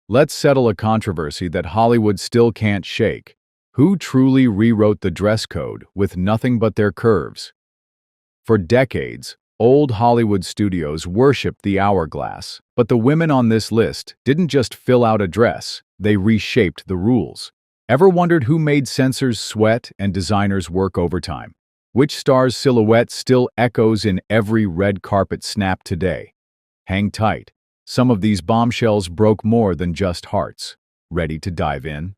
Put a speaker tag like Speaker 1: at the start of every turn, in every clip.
Speaker 1: Let's settle a controversy that Hollywood still can't shake. Who truly rewrote the dress code with nothing but their curves? For decades, old Hollywood studios worshipped the hourglass, but the women on this list didn't just fill out a dress, they reshaped the rules. Ever wondered who made censors sweat and designers work overtime? Which star's silhouette still echoes in every red carpet snap today? Hang tight. Some of these bombshells broke more than just hearts. Ready to dive in?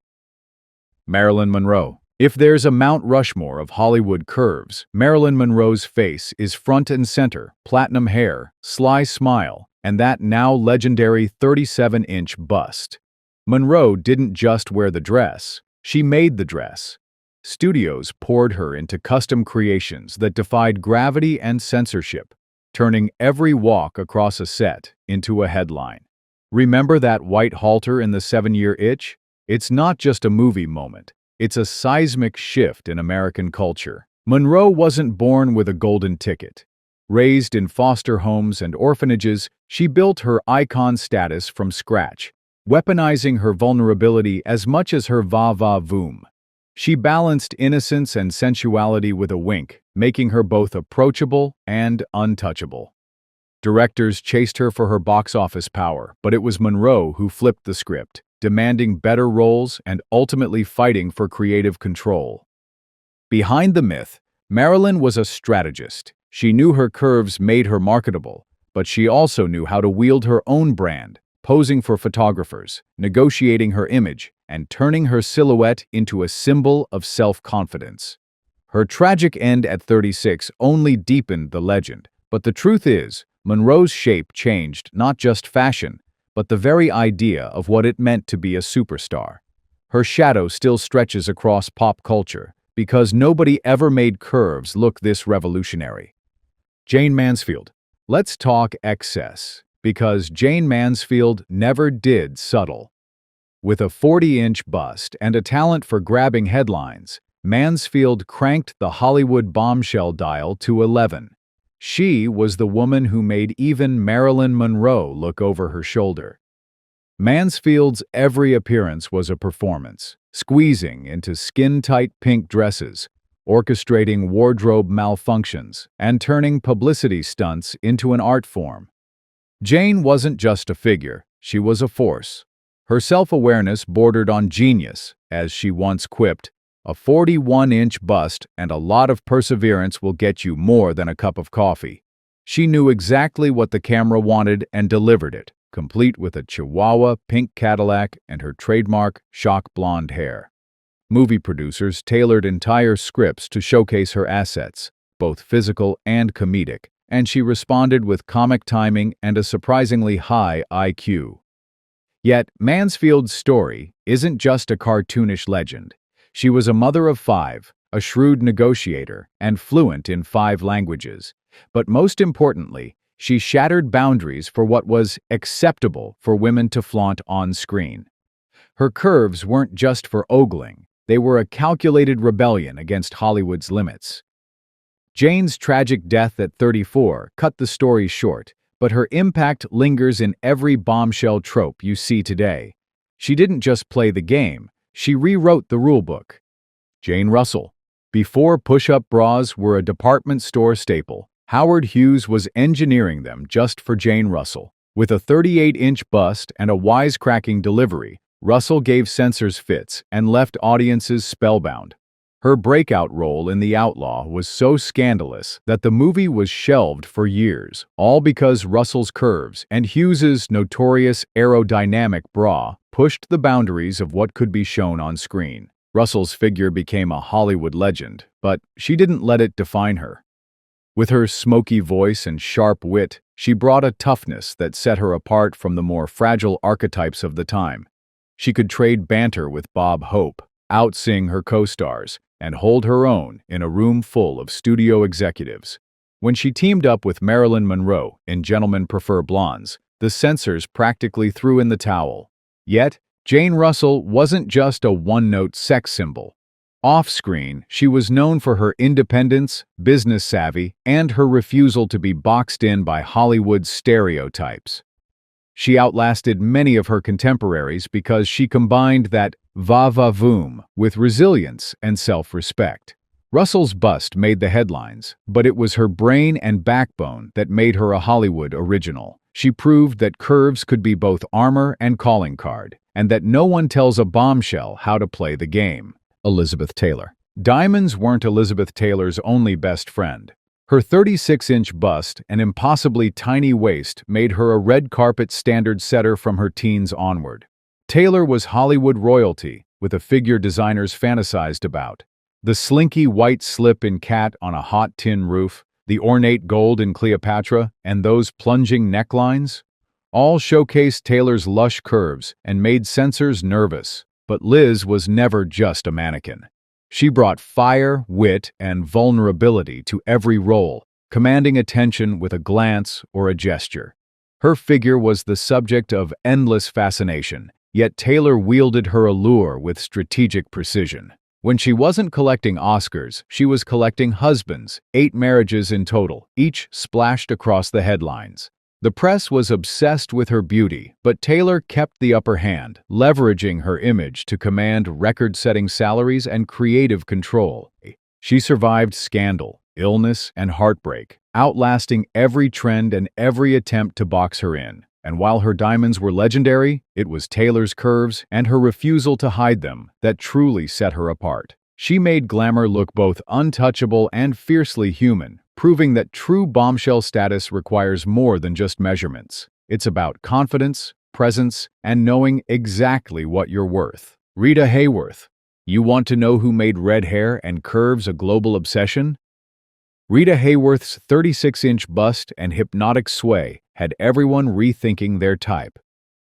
Speaker 1: Marilyn Monroe. If there's a Mount Rushmore of Hollywood curves, Marilyn Monroe's face is front and center, platinum hair, sly smile, and that now legendary 37-inch bust. Monroe didn't just wear the dress, she made the dress. Studios poured her into custom creations that defied gravity and censorship, turning every walk across a set into a headline. Remember that white halter in the 7-Year Itch? It's not just a movie moment. It's a seismic shift in American culture. Monroe wasn't born with a golden ticket. Raised in foster homes and orphanages, she built her icon status from scratch, weaponizing her vulnerability as much as her va-va-voom. She balanced innocence and sensuality with a wink, making her both approachable and untouchable. Directors chased her for her box office power, but it was Monroe who flipped the script, demanding better roles and ultimately fighting for creative control. Behind the myth, Marilyn was a strategist. She knew her curves made her marketable, but she also knew how to wield her own brand, posing for photographers, negotiating her image, and turning her silhouette into a symbol of self-confidence. Her tragic end at 36 only deepened the legend, but the truth is, Monroe's shape changed not just fashion, but the very idea of what it meant to be a superstar. Her shadow still stretches across pop culture, because nobody ever made curves look this revolutionary. Jayne Mansfield. Let's talk excess, because Jayne Mansfield never did settle. With a 40-inch bust and a talent for grabbing headlines, Mansfield cranked the Hollywood bombshell dial to 11. She was the woman who made even Marilyn Monroe look over her shoulder. Mansfield's every appearance was a performance, squeezing into skin-tight pink dresses, orchestrating wardrobe malfunctions, and turning publicity stunts into an art form. Jayne wasn't just a figure, she was a force. Her self-awareness bordered on genius, as she once quipped, "A 41-inch bust and a lot of perseverance will get you more than a cup of coffee." She knew exactly what the camera wanted and delivered it, complete with a Chihuahua pink Cadillac and her trademark shock blonde hair. Movie producers tailored entire scripts to showcase her assets, both physical and comedic, and she responded with comic timing and a surprisingly high IQ. Yet, Mansfield's story isn't just a cartoonish legend. She was a mother of 5, a shrewd negotiator, and fluent in 5 languages. But most importantly, she shattered boundaries for what was acceptable for women to flaunt on screen. Her curves weren't just for ogling, they were a calculated rebellion against Hollywood's limits. Jayne's tragic death at 34 cut the story short, but her impact lingers in every bombshell trope you see today. She didn't just play the game, she rewrote the rulebook. Jane Russell. Before push-up bras were a department store staple, Howard Hughes was engineering them just for Jane Russell. With a 38-inch bust and a wisecracking delivery, Russell gave censors fits and left audiences spellbound. Her breakout role in The Outlaw was so scandalous that the movie was shelved for years, all because Russell's curves and Hughes's notorious aerodynamic bra pushed the boundaries of what could be shown on screen. Russell's figure became a Hollywood legend, but she didn't let it define her. With her smoky voice and sharp wit, she brought a toughness that set her apart from the more fragile archetypes of the time. She could trade banter with Bob Hope, outsing her co-stars, and hold her own in a room full of studio executives. When she teamed up with Marilyn Monroe in Gentlemen Prefer Blondes, the censors practically threw in the towel. Yet, Jane Russell wasn't just a one-note sex symbol. Off-screen, she was known for her independence, business savvy, and her refusal to be boxed in by Hollywood's stereotypes. She outlasted many of her contemporaries because she combined that va-va-voom with resilience and self-respect. Russell's bust made the headlines, but it was her brain and backbone that made her a Hollywood original. She proved that curves could be both armor and calling card, and that no one tells a bombshell how to play the game. Elizabeth Taylor. Diamonds weren't Elizabeth Taylor's only best friend. Her 36-inch bust and impossibly tiny waist made her a red carpet standard setter from her teens onward. Taylor was Hollywood royalty, with a figure designers fantasized about. The slinky white slip in Cat on a hot tin roof, the ornate gold in Cleopatra, and those plunging necklines, all showcased Taylor's lush curves and made censors nervous. But Liz was never just a mannequin. She brought fire, wit, and vulnerability to every role, commanding attention with a glance or a gesture. Her figure was the subject of endless fascination, yet Taylor wielded her allure with strategic precision. When she wasn't collecting Oscars, she was collecting husbands, 8 marriages in total, each splashed across the headlines. The press was obsessed with her beauty, but Taylor kept the upper hand, leveraging her image to command record-setting salaries and creative control. She survived scandal, illness, and heartbreak, outlasting every trend and every attempt to box her in. And while her diamonds were legendary, it was Taylor's curves and her refusal to hide them that truly set her apart. She made glamour look both untouchable and fiercely human, proving that true bombshell status requires more than just measurements. It's about confidence, presence, and knowing exactly what you're worth. Rita Hworth. You want to know who made red hair and curves a global obsession? Rita Hayworth's 36-inch bust and hypnotic sway had everyone rethinking their type.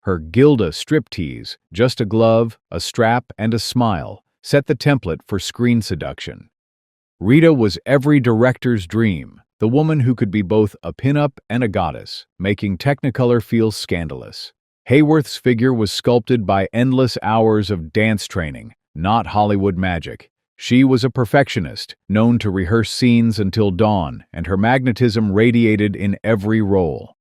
Speaker 1: Her Gilda striptease, just a glove, a strap, and a smile, set the template for screen seduction. Rita was every director's dream, the woman who could be both a pin-up and a goddess, making Technicolor feel scandalous. Hayworth's figure was sculpted by endless hours of dance training, not Hollywood magic. She was a perfectionist, known to rehearse scenes until dawn, and her magnetism radiated in every role.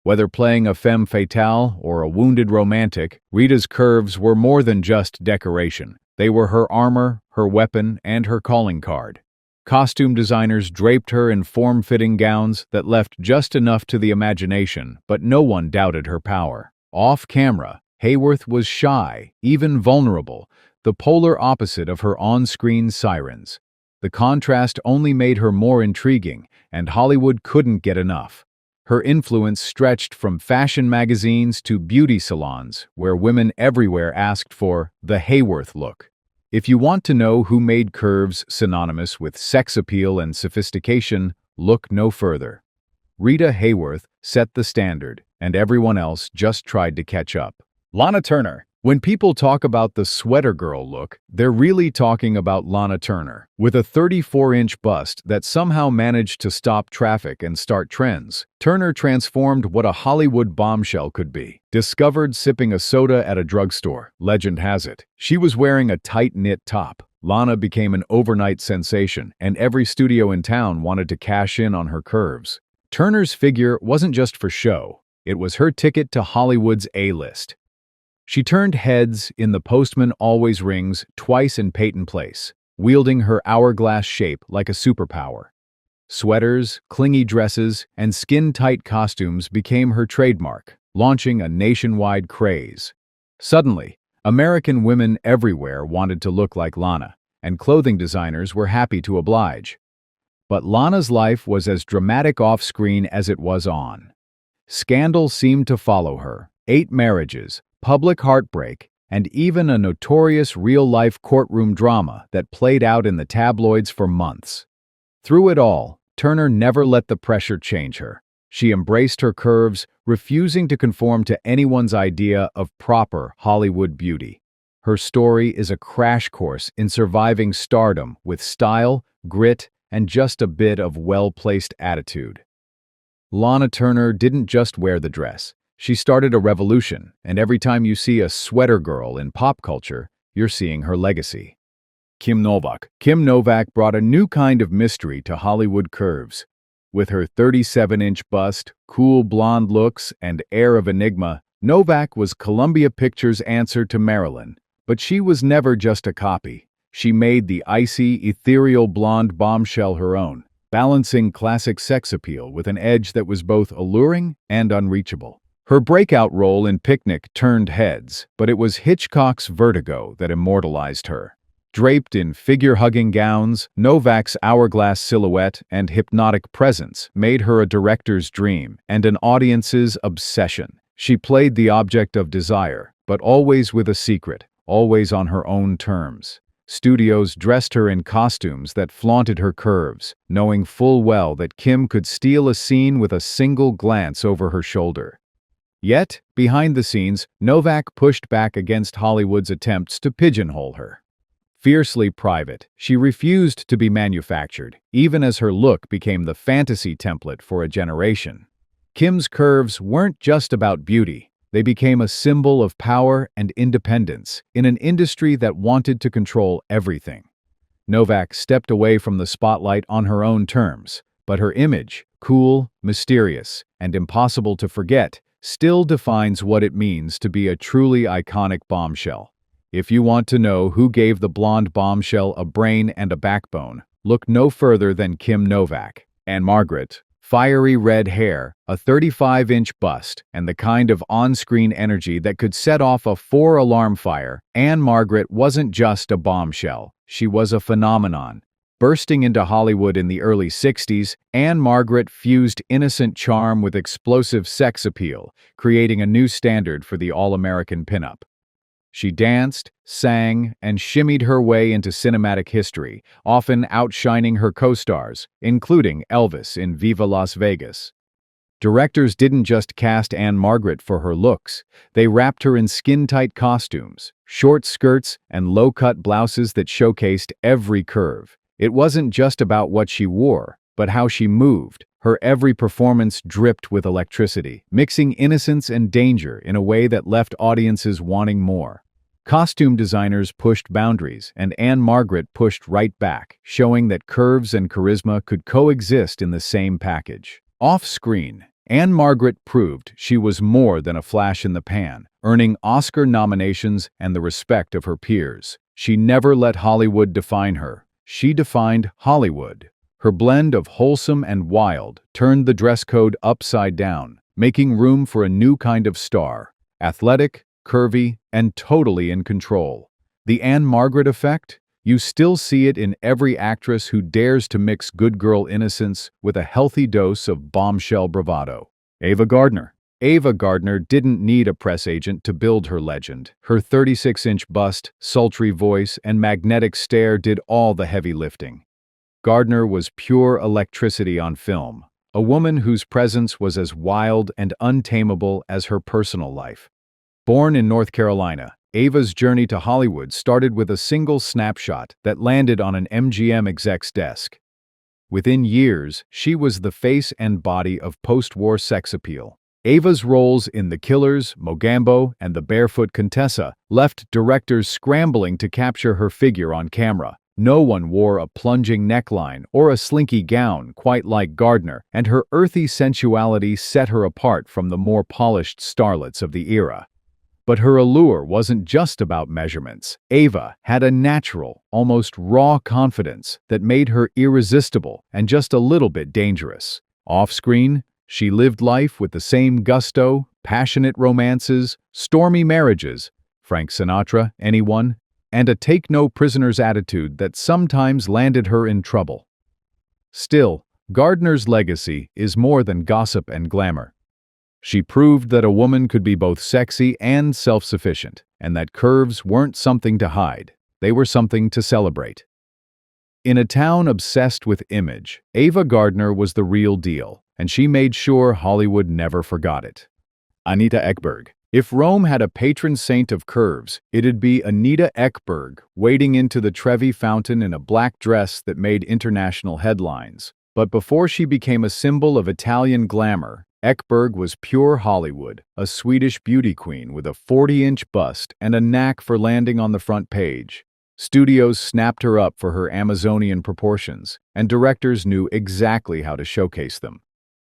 Speaker 1: Whether playing a femme fatale or a wounded romantic, Rita's curves were more than just decoration. They were her armor, her weapon, and her calling card. Costume designers draped her in form-fitting gowns that left just enough to the imagination, but no one doubted her power. Off-camera, Hworth was shy, even vulnerable, the polar opposite of her on-screen sirens. The contrast only made her more intriguing, and Hollywood couldn't get enough. Her influence stretched from fashion magazines to beauty salons, where women everywhere asked for the Hworth look. If you want to know who made curves synonymous with sex appeal and sophistication, look no further. Rita Hworth set the standard, and everyone else just tried to catch up. Lana Turner. When people talk about the sweater girl look, they're really talking about Lana Turner. With a 34-inch bust that somehow managed to stop traffic and start trends, Turner transformed what a Hollywood bombshell could be. Discovered sipping a soda at a drugstore, legend has it. She was wearing a tight-knit top. Lana became an overnight sensation, and every studio in town wanted to cash in on her curves. Turner's figure wasn't just for show. It was her ticket to Hollywood's A-list. She turned heads in The Postman Always Rings twice in Peyton Place, wielding her hourglass shape like a superpower. Sweaters, clingy dresses, and skin-tight costumes became her trademark, launching a nationwide craze. Suddenly, American women everywhere wanted to look like Lana, and clothing designers were happy to oblige. But Lana's life was as dramatic off-screen as it was on. Scandal seemed to follow her. 8 marriages, public heartbreak, and even a notorious real-life courtroom drama that played out in the tabloids for months. Through it all, Turner never let the pressure change her. She embraced her curves, refusing to conform to anyone's idea of proper Hollywood beauty. Her story is a crash course in surviving stardom with style, grit, and just a bit of well-placed attitude. Lana Turner didn't just wear the dress. She started a revolution, and every time you see a sweater girl in pop culture, you're seeing her legacy. Novak. Kim Novak brought a new kind of mystery to Hollywood curves. With her 37-inch bust, cool blonde looks, and air of enigma, Novak was Columbia Pictures' answer to Marilyn, but she was never just a copy. She made the icy, ethereal blonde bombshell her own, balancing classic sex appeal with an edge that was both alluring and unreachable. Her breakout role in Picnic turned heads, but it was Hitchcock's Vertigo that immortalized her. Draped in figure-hugging gowns, Novak's hourglass silhouette and hypnotic presence made her a director's dream and an audience's obsession. She played the object of desire, but always with a secret, always on her own terms. Studios dressed her in costumes that flaunted her curves, knowing full well that Kim could steal a scene with a single glance over her shoulder. Yet, behind the scenes, Novak pushed back against Hollywood's attempts to pigeonhole her. Fiercely private, she refused to be manufactured, even as her look became the fantasy template for a generation. Kim's curves weren't just about beauty. They became a symbol of power and independence in an industry that wanted to control everything. Novak stepped away from the spotlight on her own terms, but her image, cool, mysterious, and impossible to forget, still defines what it means to be a truly iconic bombshell. If you want to know who gave the blonde bombshell a brain and a backbone, look no further than Kim Novak. And Margaret, fiery red hair, a 35-inch bust, and the kind of on-screen energy that could set off a 4-alarm fire, Margaret wasn't just a bombshell, she was a phenomenon. Bursting into Hollywood in the early 60s, Margaret fused innocent charm with explosive sex appeal, creating a new standard for the all-American pinup. She danced, sang, and shimmied her way into cinematic history, often outshining her co-stars, including Elvis in Viva Las Vegas. Directors didn't just cast Margaret for her looks, they wrapped her in skin-tight costumes, short skirts, and low-cut blouses that showcased every curve. It wasn't just about what she wore, but how she moved. Her every performance dripped with electricity, mixing innocence and danger in a way that left audiences wanting more. Costume designers pushed boundaries, and Margaret pushed right back, showing that curves and charisma could coexist in the same package. Off-screen, Margaret proved she was more than a flash in the pan, earning Oscar nominations and the respect of her peers. She never let Hollywood define her. She defined Hollywood. Her blend of wholesome and wild turned the dress code upside down, making room for a new kind of star. Athletic, curvy, and totally in control. The Margaret effect? You still see it in every actress who dares to mix good girl innocence with a healthy dose of bombshell bravado. Ava Gardner. Ava Gardner didn't need a press agent to build her legend. Her 36-inch bust, sultry voice, and magnetic stare did all the heavy lifting. Gardner was pure electricity on film, a woman whose presence was as wild and untamable as her personal life. Born in North Carolina, Ava's journey to Hollywood started with a single snapshot that landed on an MGM exec's desk. Within years, she was the face and body of post-war sex appeal. Ava's roles in The Killers, Mogambo, and The Barefoot Contessa left directors scrambling to capture her figure on camera. No one wore a plunging neckline or a slinky gown quite like Gardner, and her earthy sensuality set her apart from the more polished starlets of the era. But her allure wasn't just about measurements. Ava had a natural, almost raw confidence that made her irresistible and just a little bit dangerous. Off-screen, she lived life with the same gusto, passionate romances, stormy marriages, Frank Sinatra, anyone, and a take-no-prisoners attitude that sometimes landed her in trouble. Still, Gardner's legacy is more than gossip and glamour. She proved that a woman could be both sexy and self-sufficient, and that curves weren't something to hide, they were something to celebrate. In a town obsessed with image, Ava Gardner was the real deal, and she made sure Hollywood never forgot it. Anita Ecberg. If Rome had a patron saint of curves, it'd be Anita Ecberg, wading into the Trevi Fountain in a black dress that made international headlines. But before she became a symbol of Italian glamour, Ecberg was pure Hollywood, a Swedish beauty queen with a 40-inch bust and a knack for landing on the front page. Studios snapped her up for her Amazonian proportions, and directors knew exactly how to showcase them.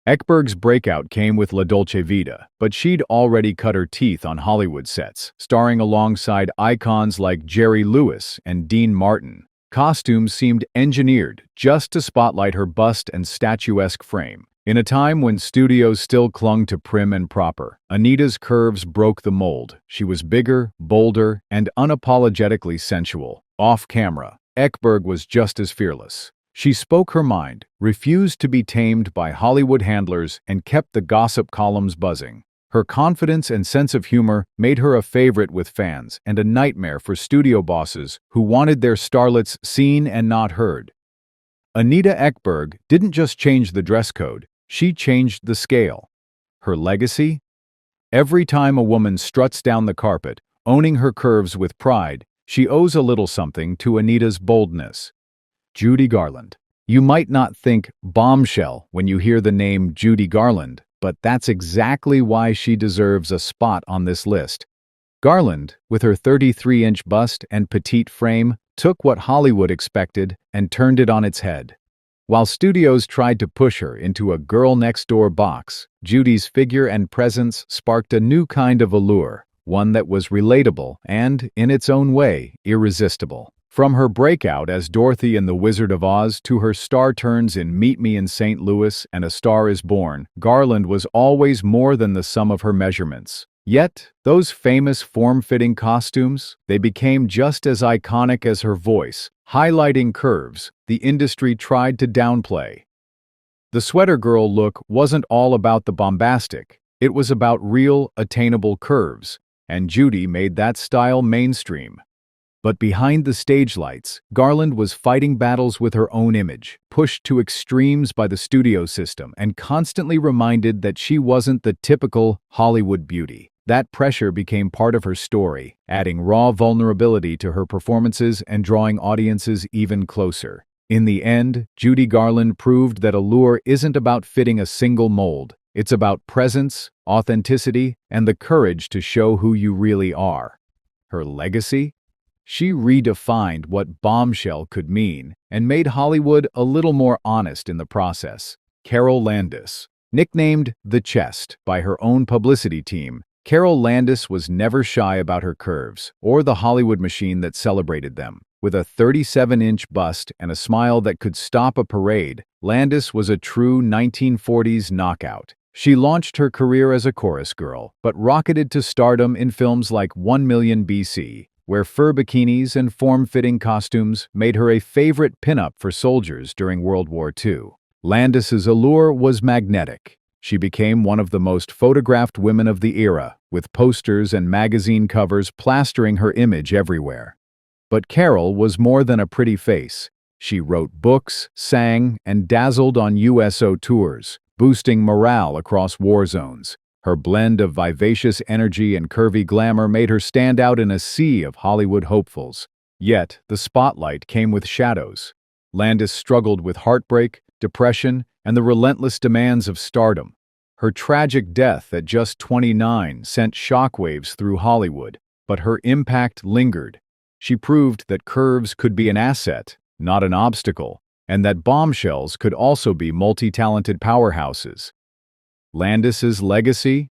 Speaker 1: Ecberg's breakout came with La Dolce Vita, but she'd already cut her teeth on Hollywood sets, starring alongside icons like Jerry Lewis and Dean Martin. Costumes seemed engineered just to spotlight her bust and statuesque frame. In a time when studios still clung to prim and proper, Anita's curves broke the mold. She was bigger, bolder, and unapologetically sensual. Off camera, Ecberg was just as fearless. She spoke her mind, refused to be tamed by Hollywood handlers, and kept the gossip columns buzzing. Her confidence and sense of humor made her a favorite with fans and a nightmare for studio bosses who wanted their starlets seen and not heard. Anita Ecberg didn't just change the dress code, she changed the scale. Her legacy? Every time a woman struts down the carpet, owning her curves with pride, she owes a little something to Anita's boldness. Judy Garland. You might not think bombshell when you hear the name Judy Garland, but that's exactly why she deserves a spot on this list. Garland, with her 33-inch bust and petite frame, took what Hollywood expected and turned it on its head. While studios tried to push her into a girl-next-door box, Judy's figure and presence sparked a new kind of allure, one that was relatable and, in its own way, irresistible. From her breakout as Dorothy in The Wizard of Oz to her star turns in Meet Me in St. Louis and A Star is Born, Garland was always more than the sum of her measurements. Yet, those famous form-fitting costumes, they became just as iconic as her voice, highlighting curves the industry tried to downplay. The sweater girl look wasn't all about the bombastic, it was about real, attainable curves, and Judy made that style mainstream. But behind the stage lights, Garland was fighting battles with her own image, pushed to extremes by the studio system and constantly reminded that she wasn't the typical Hollywood beauty. That pressure became part of her story, adding raw vulnerability to her performances and drawing audiences even closer. In the end, Judy Garland proved that allure isn't about fitting a single mold. It's about presence, authenticity, and the courage to show who you really are. Her legacy? She redefined what bombshell could mean and made Hollywood a little more honest in the process. Carol Landis. Nicknamed The Chest by her own publicity team, Carol Landis was never shy about her curves or the Hollywood machine that celebrated them. With a 37-inch bust and a smile that could stop a parade, Landis was a true 1940s knockout. She launched her career as a chorus girl, but rocketed to stardom in films like 1 Million BC, where fur bikinis and form-fitting costumes made her a favorite pinup for soldiers during World War II. Landis's allure was magnetic. She became one of the most photographed women of the era, with posters and magazine covers plastering her image everywhere. But Carol was more than a pretty face. She wrote books, sang, and dazzled on USO tours, boosting morale across war zones. Her blend of vivacious energy and curvy glamour made her stand out in a sea of Hollywood hopefuls. Yet, the spotlight came with shadows. Landis struggled with heartbreak, depression, and the relentless demands of stardom. Her tragic death at just 29 sent shockwaves through Hollywood, but her impact lingered. She proved that curves could be an asset, not an obstacle, and that bombshells could also be multi-talented powerhouses. Landis's legacy?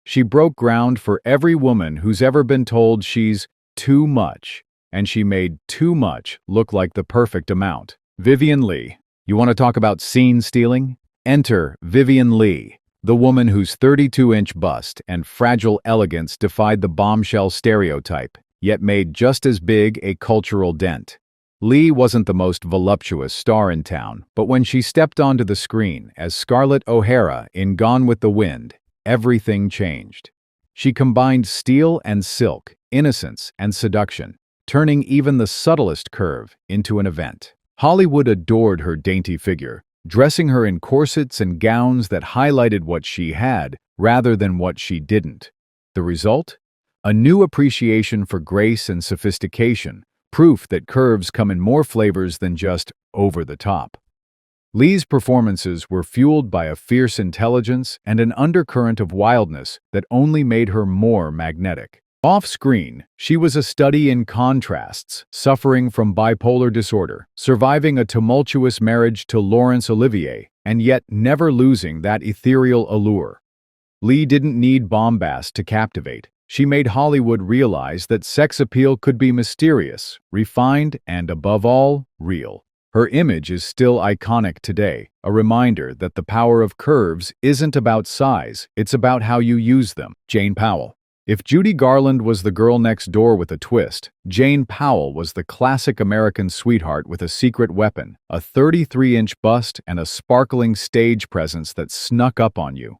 Speaker 1: She broke ground for every woman who's ever been told she's too much, and she made too much look like the perfect amount. Vivien Lee. You want to talk about scene stealing? Enter Vivien Lee, the woman whose 32-inch bust and fragile elegance defied the bombshell stereotype, yet made just as big a cultural dent. Lee wasn't the most voluptuous star in town, but when she stepped onto the screen as Scarlett O'Hara in Gone with the Wind, everything changed. She combined steel and silk, innocence and seduction, turning even the subtlest curve into an event. Hollywood adored her dainty figure, dressing her in corsets and gowns that highlighted what she had rather than what she didn't. The result? A new appreciation for grace and sophistication, proof that curves come in more flavors than just over the top. Lee's performances were fueled by a fierce intelligence and an undercurrent of wildness that only made her more magnetic. Off-screen, she was a study in contrasts, suffering from bipolar disorder, surviving a tumultuous marriage to Laurence Olivier, and yet never losing that ethereal allure. Lee didn't need bombast to captivate. She made Hollywood realize that sex appeal could be mysterious, refined, and above all, real. Her image is still iconic today, a reminder that the power of curves isn't about size, it's about how you use them. Jane Powell. If Judy Garland was the girl next door with a twist, Jane Powell was the classic American sweetheart with a secret weapon, a 33-inch bust and a sparkling stage presence that snuck up on you.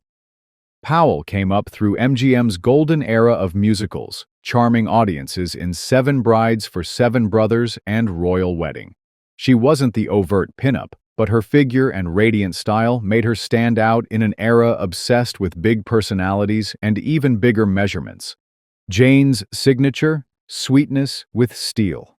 Speaker 1: Powell came up through MGM's golden era of musicals, charming audiences in Seven Brides for Seven Brothers and Royal Wedding. She wasn't the overt pinup, but her figure and radiant style made her stand out in an era obsessed with big personalities and even bigger measurements. Jane's signature? Sweetness with steel.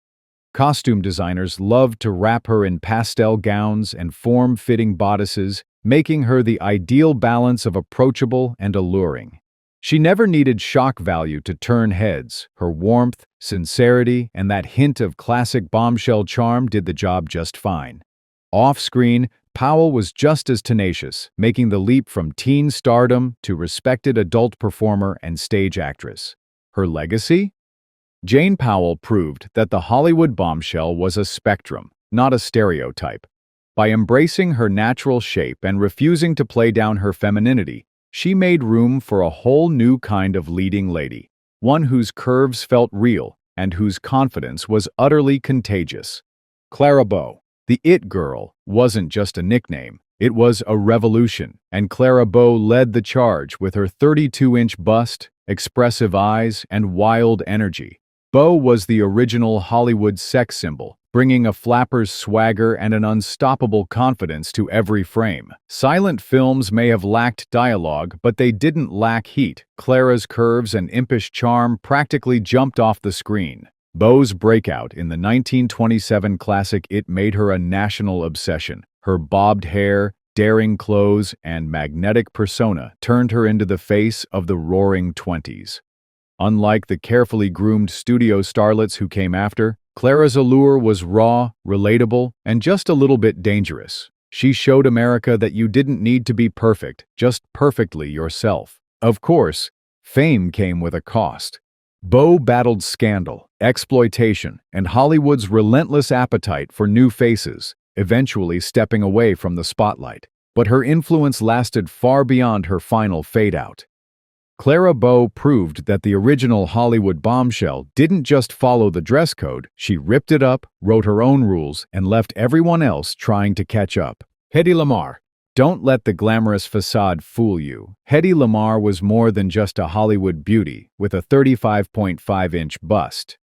Speaker 1: Costume designers loved to wrap her in pastel gowns and form-fitting bodices, making her the ideal balance of approachable and alluring. She never needed shock value to turn heads. Her warmth, sincerity, and that hint of classic bombshell charm did the job just fine. Off-screen, Powell was just as tenacious, making the leap from teen stardom to respected adult performer and stage actress. Her legacy? Jane Powell proved that the Hollywood bombshell was a spectrum, not a stereotype. By embracing her natural shape and refusing to play down her femininity, she made room for a whole new kind of leading lady, one whose curves felt real and whose confidence was utterly contagious. Clara Bo, the It Girl, wasn't just a nickname, it was a revolution, and Clara Bo led the charge with her 32-inch bust, expressive eyes, and wild energy. Bo was the original Hollywood sex symbol, bringing a flapper's swagger and an unstoppable confidence to every frame. Silent films may have lacked dialogue, but they didn't lack heat. Clara's curves and impish charm practically jumped off the screen. Bo's breakout in the 1927 classic It made her a national obsession. Her bobbed hair, daring clothes, and magnetic persona turned her into the face of the roaring 20s. Unlike the carefully groomed studio starlets who came after, Clara's allure was raw, relatable, and just a little bit dangerous. She showed America that you didn't need to be perfect, just perfectly yourself. Of course, fame came with a cost. Bo battled scandal, exploitation, and Hollywood's relentless appetite for new faces, eventually stepping away from the spotlight. But her influence lasted far beyond her final fade-out. Clara Bo proved that the original Hollywood bombshell didn't just follow the dress code, she ripped it up, wrote her own rules, and left everyone else trying to catch up. Hedy Lamarr. Don't let the glamorous facade fool you. Hedy Lamarr was more than just a Hollywood beauty with a 35.5-inch bust.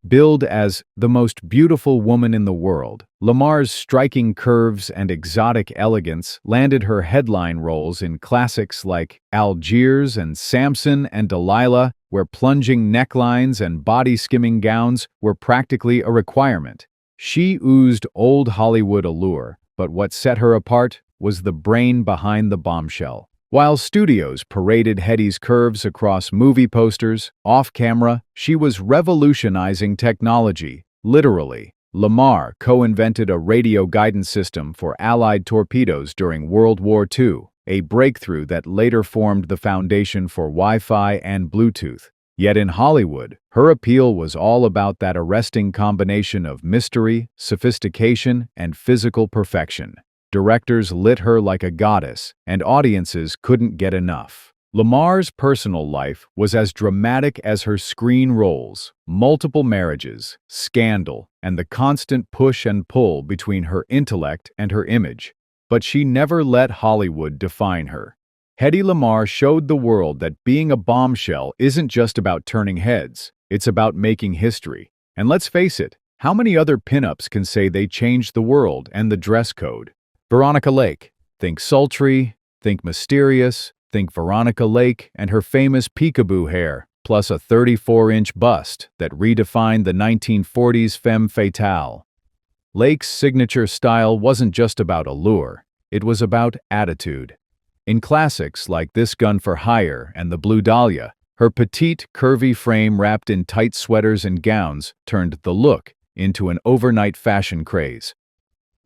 Speaker 1: Billed as the most beautiful woman in the world, Lamar's striking curves and exotic elegance landed her headline roles in classics like Algiers and Samson and Delilah, where plunging necklines and body-skimming gowns were practically a requirement. She oozed old Hollywood allure, but what set her apart was the brain behind the bombshell. While studios paraded Hedy's curves across movie posters, off-camera, she was revolutionizing technology, literally. Lamar co-invented a radio guidance system for Allied torpedoes during World War II, a breakthrough that later formed the foundation for Wi-Fi and Bluetooth. Yet in Hollywood, her appeal was all about that arresting combination of mystery, sophistication, and physical perfection. Directors lit her like a goddess, and audiences couldn't get enough. Lamar's personal life was as dramatic as her screen roles: multiple marriages, scandal, and the constant push and pull between her intellect and her image. But she never let Hollywood define her. Hedy Lamarr showed the world that being a bombshell isn't just about turning heads, it's about making history. And let's face it, how many other pinups can say they changed the world and the dress code? Veronica Lake. Think sultry, think mysterious, think Veronica Lake and her famous peekaboo hair, plus a 34-inch bust that redefined the 1940s femme fatale. Lake's signature style wasn't just about allure, it was about attitude. In classics like This Gun for Hire and The Blue Dahlia, her petite, curvy frame wrapped in tight sweaters and gowns turned the look into an overnight fashion craze.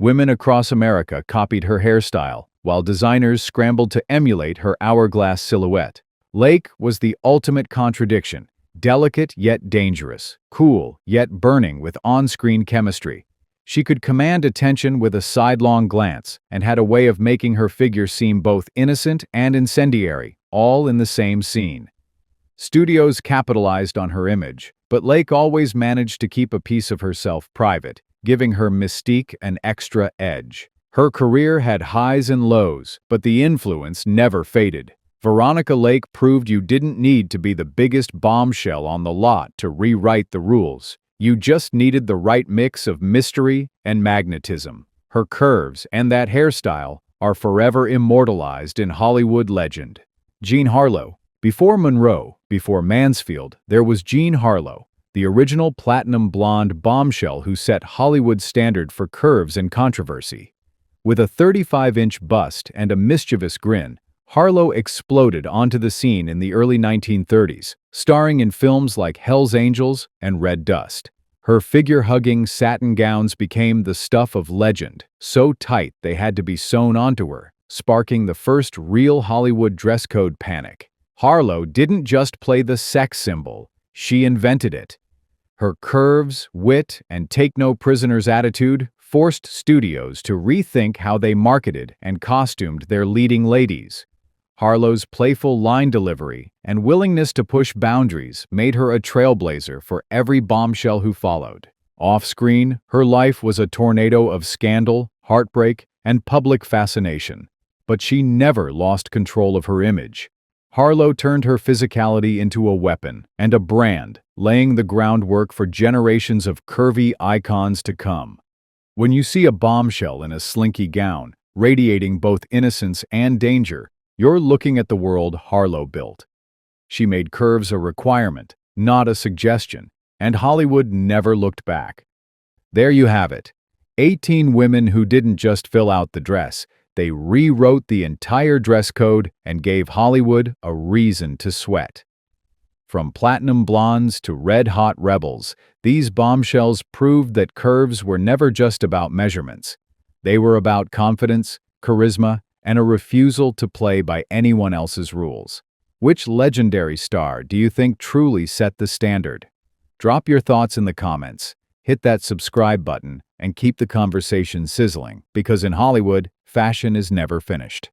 Speaker 1: Women across America copied her hairstyle, while designers scrambled to emulate her hourglass silhouette. Lake was the ultimate contradiction, delicate yet dangerous, cool yet burning with on-screen chemistry. She could command attention with a sidelong glance and had a way of making her figure seem both innocent and incendiary, all in the same scene. Studios capitalized on her image, but Lake always managed to keep a piece of herself private, giving her mystique an extra edge. Her career had highs and lows, but the influence never faded. Veronica Lake proved you didn't need to be the biggest bombshell on the lot to rewrite the rules. You just needed the right mix of mystery and magnetism. Her curves and that hairstyle are forever immortalized in Hollywood legend. Jean Harlo. Before Monroe, before Mansfield, there was Jean Harlo, the original platinum blonde bombshell who set Hollywood's standard for curves and controversy. With a 35-inch bust and a mischievous grin, Harlo exploded onto the scene in the early 1930s, starring in films like Hell's Angels and Red Dust. Her figure-hugging satin gowns became the stuff of legend, so tight they had to be sewn onto her, sparking the first real Hollywood dress code panic. Harlo didn't just play the sex symbol, she invented it. Her curves, wit, and take-no-prisoners attitude forced studios to rethink how they marketed and costumed their leading ladies. Harlo's playful line delivery and willingness to push boundaries made her a trailblazer for every bombshell who followed. Off-screen, her life was a tornado of scandal, heartbreak, and public fascination. But she never lost control of her image. Harlo turned her physicality into a weapon and a brand, laying the groundwork for generations of curvy icons to come. When you see a bombshell in a slinky gown, radiating both innocence and danger, you're looking at the world Harlo built. She made curves a requirement, not a suggestion, and Hollywood never looked back. There you have it. 18 women who didn't just fill out the dress, they rewrote the entire dress code and gave Hollywood a reason to sweat. From platinum blondes to red-hot rebels, these bombshells proved that curves were never just about measurements. They were about confidence, charisma, and a refusal to play by anyone else's rules. Which legendary star do you think truly set the standard? Drop your thoughts in the comments, hit that subscribe button, and keep the conversation sizzling, because in Hollywood, fashion is never finished.